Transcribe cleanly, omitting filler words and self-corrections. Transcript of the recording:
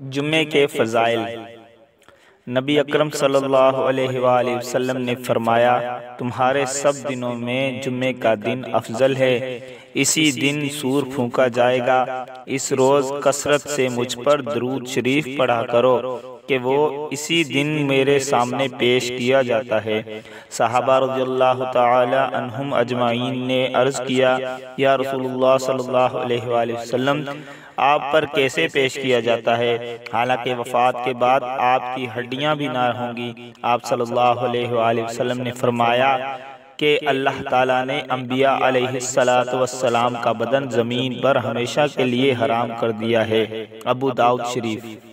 جمعے کے فضائل۔ نبی اکرم صلی اللہ علیہ وآلہ وسلم نے فرمایا، تمہارے سب دنوں میں جمعے کا دن افضل ہے۔ اسی دن سور پھونکا جائے گا۔ اس روز کثرت سے مجھ پر درود شریف پڑھا کرو کہ وہ اسی دن میرے سامنے پیش کیا جاتا ہے۔ صحابہ رضی اللہ تعالی عنہم اجمعین نے عرض کیا، یا رسول اللہ صلی اللہ علیہ وآلہ وسلم، آپ پر کیسے پیش کیا جاتا ہے؟ حالانکہ وفات کے بعد آپ کی ہڈیاں بھی نہ ہوں گی۔ آپ صلی اللہ علیہ وآلہ وسلم نے فرمایا کہ اللہ تعالیٰ نے انبیاء علیہ السلام کا بدن زمین پر ہمیشہ کے لیے حرام کر دیا ہے۔ ابو داؤد شریف۔